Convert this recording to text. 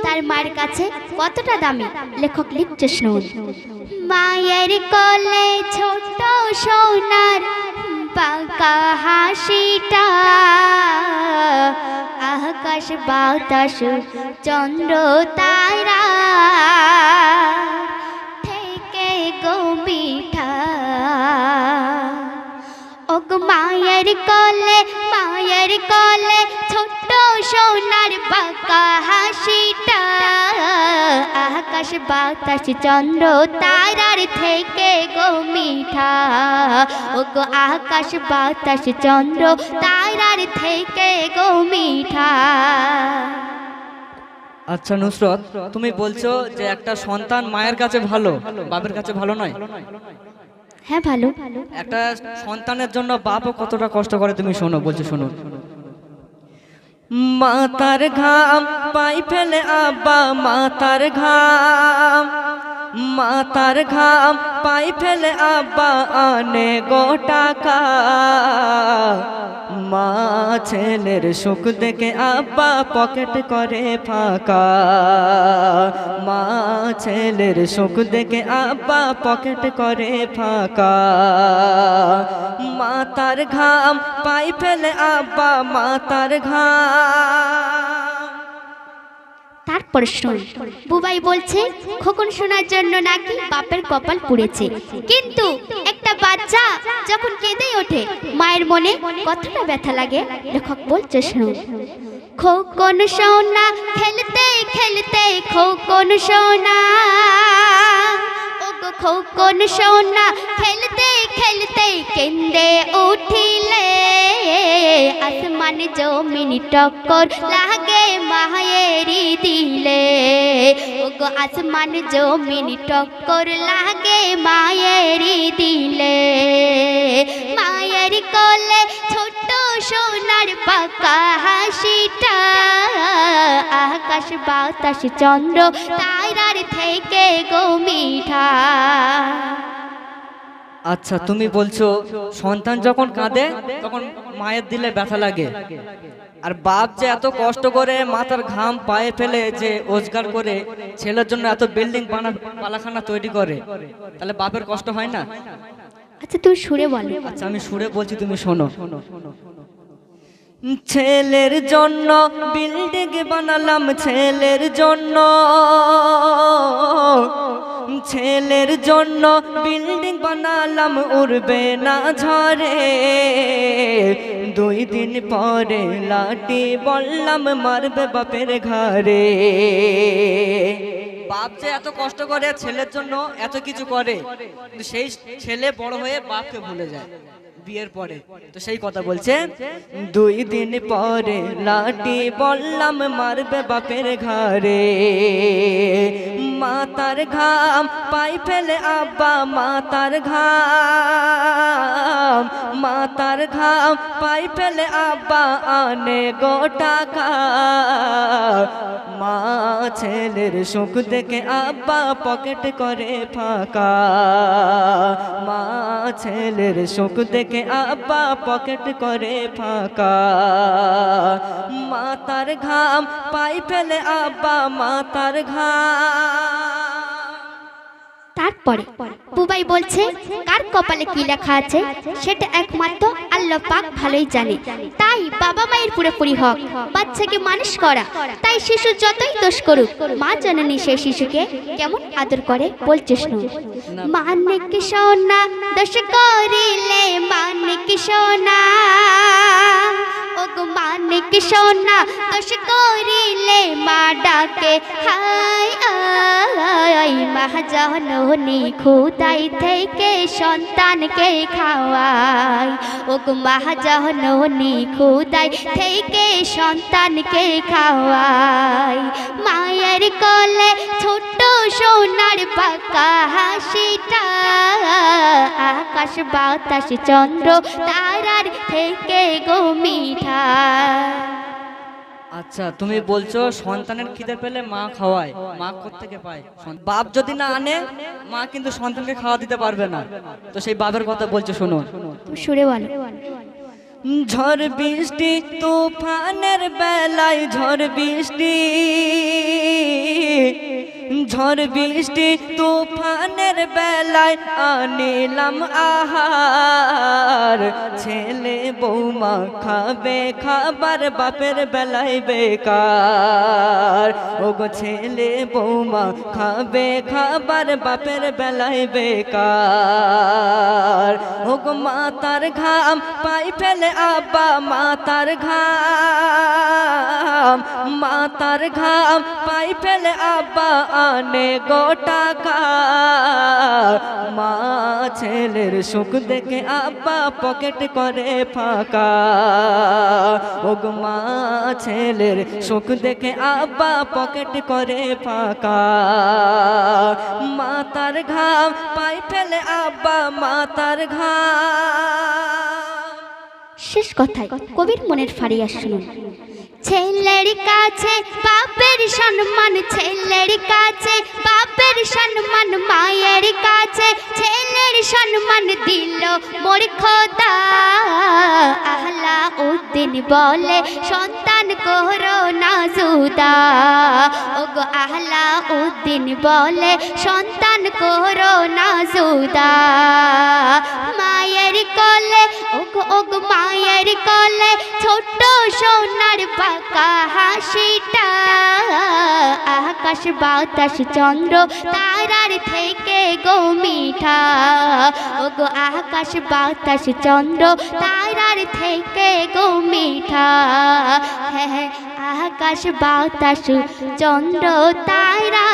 তার মায়ের কাছে কতটা দামি। লেখক লিখছে শুনুন। মায়ের কোলে ছোট সোনার বাঁকা হাসিটা, আকাশ বাতাস চন্দ্র তারা থেকে গো মিঠা। ওগো মায়ের কোলে ছোট্ট সোনার বাঁকা হাসিটা, আকাশ বাতাস চন্দ্র তারার থেকে গো মিঠা। ওগো আকাশ বাতাস চন্দ্র তারার থেকে গো মিঠা। আচ্ছা নুসরত, তুমি বলছো যে একটা সন্তান মায়ের কাছে ভালো, বাপের কাছে ভালো নয়? হ্যাঁ ভালো। একটা সন্তানের জন্য বাপও কতটা কষ্ট করে তুমি শোনো, বলছো শোনো। মাতার ঘাম পাই ফেলে আব্বা, মাতার ঘাম পাই ফেলে আব্বা আনে গো টাকা। মা ছেলের সুখ দেখে আব্বা পকেট করে ফাঁকা। মা ছেলের সুখ দেখে আব্বা পকেট করে ফাঁকা। মাতার ঘাম পাই ফেলে আব্বা, মাতার ঘাম। তারপর শুন, বুবাই বলছে খোকন শোনার জন্য নাকি বাপের কপাল পুড়েছে, কিন্তু একটা বাচ্চা যখন কেঁদে ওঠে মায়ের মনে কতটা ব্যথা লাগে। লেখক বলছে শুনুন। খোকন সোনা খেলতে খেলতে, খোকন সোনা, ওগো খোকন সোনা খেলতে খেলতে কেঁদে উঠিলে, আসমান জমিন টক্কর লাগে মায়েরি দিলে। ওগো আসমান জমিন টক্কর লাগে মায়েরি দিলে। মায়ের কোলে ছোট্ট সোনার বাঁকা হাসিটা, আকাশ বাতাস চন্দ্র তারার থেকে গো মিঠা। আচ্ছা তুমি বলছো সন্তান যখন কাঁদে তখন মায়ের দিলে ব্যথা লাগে, আর বাপ যে এত কষ্ট করে মাথার ঘাম পায়ে ফেলে যে রোজগার করে ছেলের জন্য এত বিল্ডিং পালাখানা তৈরি করে, তাহলে বাপের কষ্ট হয় না? আচ্ছা তুই সুরে বল। আচ্ছা আমি সুরে বলছি, তুমি শোনো। ছেলের জন্য বিল্ডিং বানালাম, ছেলের জন্য, ছেলের জন্য বিল্ডিং বানালাম, উড়বে না ঝড়ে। 2 দিন পরে লাঠি বললাম মারবে বাপের ঘরে। বাপ যে এত কষ্ট করে ছেলের জন্য এত কিছু করে, কিন্তু সেই ছেলে বড় হয়ে বাপকে ভুলে যায় বিয়ের পরে। তো সেই কথা বলছে, 2 দিন পরে লাঠি বললাম মারবে বাপের ঘরে। মাতার ঘাম পাই ফেলে আব্বা, মাতার ঘাম পাই ফেলে আব্বা আনে গো টাকা। মা ছেলের সুখ দেখে আব্বা পকেট করে ফাঁকা। মা ছেলের সুখ দেখে আব্বা পকেট করে ফাঁকা। মাতার ঘাম পাই ফেলে আব্বা, মাতার ঘাম। তারপরে বুবাই বলছে কার কপালে কি লেখা আছে সেটা একমাত্র আল্লাহ পাক ভালোই জানে। তাই বাবা মায়ের পুরোপুরি হক বাচ্চাকে মানুষ করা। তাই শিশু যতই দোষ করুক, মা জননী সেই শিশুকে কেমন আদর করে বলছে শুনুন। মানিক সোনা দোষ করিলে, মানিক সোনা, ওগো মানিক সোনা দোষ করিলে মা ডাকে হাই আই। মা জননী খোদাই থেকে সন্তানকে খাওয়াই। ওগো মা জননী খোদাই থেকে সন্তানকে খাওয়াই। মায়ের কোলে ছোট্ট সোনার বাঁকা হাসিটা, আকাশ বাতাস চন্দ্র তারার থেকে গো মিঠা। আচ্ছা তুমি বলছো সন্তানের খিদে পেলে মা খাওয়ায়, মা কোত্থেকে পায়? বাপ যদি না আনে মা কিন্তু সন্তানকে খাওয়া দিতে পারবে না। তো সেই বাপের কথা বলছো শুনুন। সুরে বলো। ঝড় বৃষ্টি তুফানের বেলায়, ঝড় বৃষ্টি ঝড় বৃষ্টি তুফানের বেলায় আনিলাম আহার, ছেলে বৌমা খাবে খাবার বাপের বেলায় বেকার। ওগো ছেলে বৌমা খাবে খাবার বাপের বেলায় বেকার। ওগো মাতার ঘাম পাই ফেলে আব্বা মাতার ঘাম, মাতার ঘাম পাই ফেলে আব্বা আনে গোটাকা। মা ছেলের সুখ দেখে আব্বা পকেট করে ফাঁকা। ওগো মা ছেলের সুখ দেখে আব্বা পকেট করে ফাঁকা। মাতার ঘাম পাই ফেলে আব্বা মাতার ঘাম। শেষ কথায় কবির মনের ফারিয়া শুনুন। ছেলের কাছে বাপের সম্মান, ছেলের কাছে বাপের সম্মান, মায়ের কাছে ছেলের সম্মান দিল মোর খোদা। আহলা উদ্দিন বলে সন্তান করো না জুদা। ওগো আহলা উদ্দিন বলে সন্তান করো না জুদা। মায়ের কোলে ওগো ওগো মায়ের কোলে ছোট্ট সোনার বাঁকা হাসিটা। আকাশ বাতাস চন্দ্র তারার থেকে গো মিঠা। ওগো আকাশ বাতাস চন্দ্র তারার থেকে গো মিঠা। হ্যাঁ আকাশ বাতাস চন্দ্র তারা